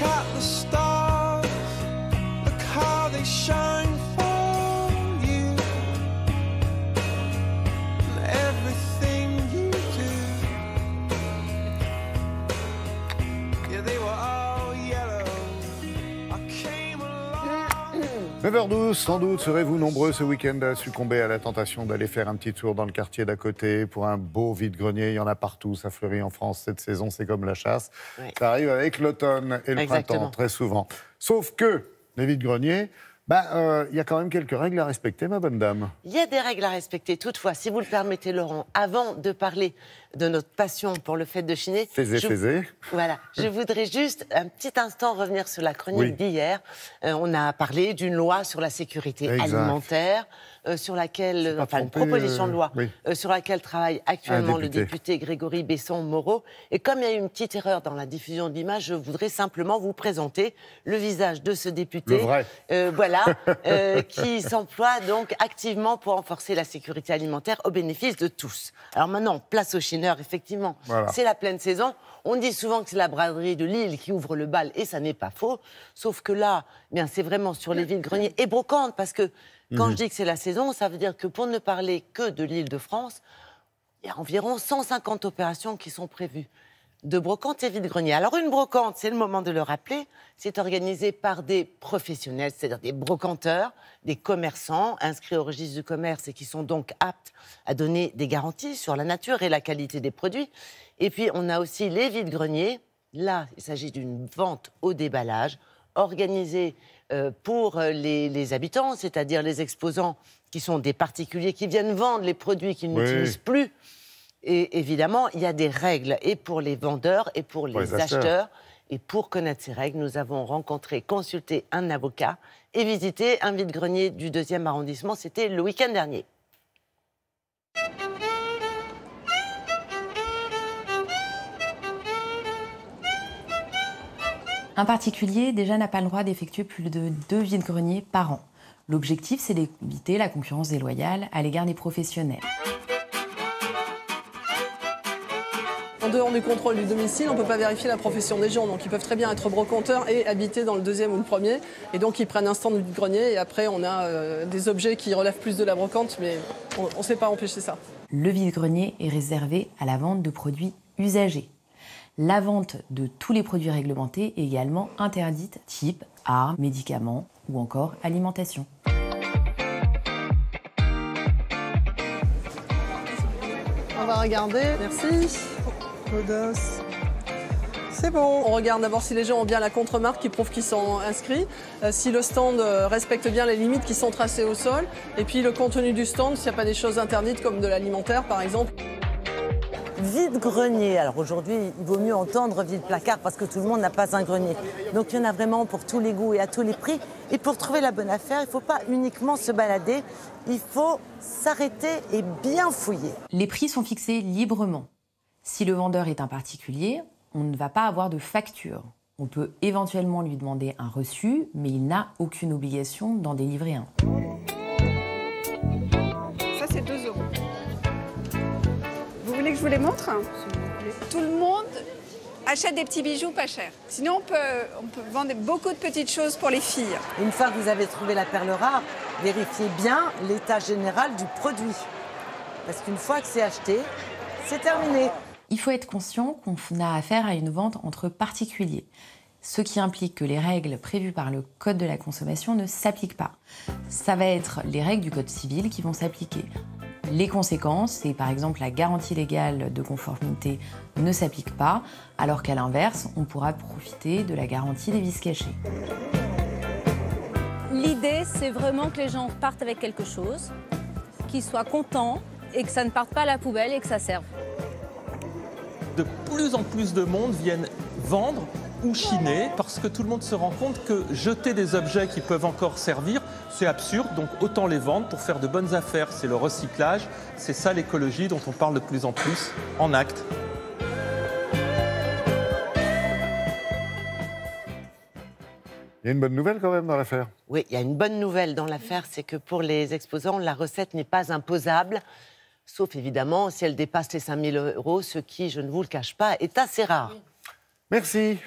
at the stars, look how they shine for you, and everything you do. Yeah, they were all yellow. I came along. 9h12, sans doute serez-vous nombreux ce week-end à succomber à la tentation d'aller faire un petit tour dans le quartier d'à côté pour un beau vide-grenier. Il y en a partout, ça fleurit en France cette saison, c'est comme la chasse. Oui. Ça arrive avec l'automne et le printemps, très souvent. Sauf que les vide-greniers, il y a quand même quelques règles à respecter, ma bonne dame. Il y a des règles à respecter. Toutefois, si vous le permettez, Laurent, avant de parler de notre passion pour le fait de chiner, voilà, je voudrais juste un petit instant revenir sur la chronique d'hier. On a parlé d'une loi sur la sécurité alimentaire, sur laquelle, une proposition de loi sur laquelle travaille actuellement le député Grégory Besson-Moreau. Et comme il y a eu une petite erreur dans la diffusion de l'image, je voudrais simplement vous présenter le visage de ce député, qui s'emploie donc activement pour renforcer la sécurité alimentaire au bénéfice de tous. Alors maintenant, place aux chineurs, effectivement. Voilà. C'est la pleine saison. On dit souvent que c'est la braderie de Lille qui ouvre le bal, et ça n'est pas faux. Sauf que là, c'est vraiment sur les vide-greniers et brocantes, parce que quand je dis que c'est la saison, ça veut dire que pour ne parler que de l'Île-de-France, il y a environ 150 opérations qui sont prévues de brocante et vide-grenier. Alors une brocante, c'est le moment de le rappeler, c'est organisé par des professionnels, c'est-à-dire des brocanteurs, des commerçants inscrits au registre du commerce et qui sont donc aptes à donner des garanties sur la nature et la qualité des produits. Et puis on a aussi les vide-greniers. Là, il s'agit d'une vente au déballage organisée pour les habitants, c'est-à-dire les exposants qui sont des particuliers qui viennent vendre les produits qu'ils n'utilisent plus. Et évidemment, il y a des règles, et pour les vendeurs, et pour les acheteurs. Et pour connaître ces règles, nous avons consulté un avocat et visité un vide-grenier du 2e arrondissement. C'était le week-end dernier. Un particulier, déjà, n'a pas le droit d'effectuer plus de 2 vide-greniers par an. L'objectif, c'est d'éviter la concurrence déloyale à l'égard des professionnels. En dehors du contrôle du domicile, on ne peut pas vérifier la profession des gens. Donc ils peuvent très bien être brocanteurs et habiter dans le 2e ou le 1er. Et donc ils prennent un stand de vide-grenier et après on a des objets qui relèvent plus de la brocante, mais on ne sait pas empêcher ça. Le vide-grenier est réservé à la vente de produits usagés. La vente de tous les produits réglementés est également interdite, type armes, médicaments ou encore alimentation. On va regarder, merci. C'est bon. On regarde d'abord si les gens ont bien la contre-marque qui prouve qu'ils sont inscrits, si le stand respecte bien les limites qui sont tracées au sol, et puis le contenu du stand, s'il n'y a pas des choses interdites comme de l'alimentaire par exemple. Vide-grenier. Alors aujourd'hui, il vaut mieux entendre vide-placard parce que tout le monde n'a pas un grenier. Donc il y en a vraiment pour tous les goûts et à tous les prix. Et pour trouver la bonne affaire, il ne faut pas uniquement se balader, il faut s'arrêter et bien fouiller. Les prix sont fixés librement. Si le vendeur est un particulier, on ne va pas avoir de facture. On peut éventuellement lui demander un reçu, mais il n'a aucune obligation d'en délivrer un. Ça, c'est 2 €. Vous voulez que je vous les montre? Tout le monde achète des petits bijoux pas chers. Sinon, on peut vendre beaucoup de petites choses pour les filles. Une fois que vous avez trouvé la perle rare, vérifiez bien l'état général du produit. Parce qu'une fois que c'est acheté, c'est terminé. Il faut être conscient qu'on a affaire à une vente entre particuliers, ce qui implique que les règles prévues par le Code de la consommation ne s'appliquent pas. Ça va être les règles du Code civil qui vont s'appliquer. Les conséquences, c'est par exemple la garantie légale de conformité ne s'applique pas, alors qu'à l'inverse, on pourra profiter de la garantie des vices cachés. L'idée, c'est vraiment que les gens partent avec quelque chose, qu'ils soient contents et que ça ne parte pas à la poubelle et que ça serve. De plus en plus de monde viennent vendre ou chiner parce que tout le monde se rend compte que jeter des objets qui peuvent encore servir, c'est absurde, donc autant les vendre pour faire de bonnes affaires. C'est le recyclage, c'est ça l'écologie dont on parle de plus en plus en actes. Il y a une bonne nouvelle quand même dans l'affaire. Oui, il y a une bonne nouvelle dans l'affaire, c'est que pour les exposants, la recette n'est pas imposable, sauf évidemment si elle dépasse les 5 000 €, ce qui, je ne vous le cache pas, est assez rare. Merci.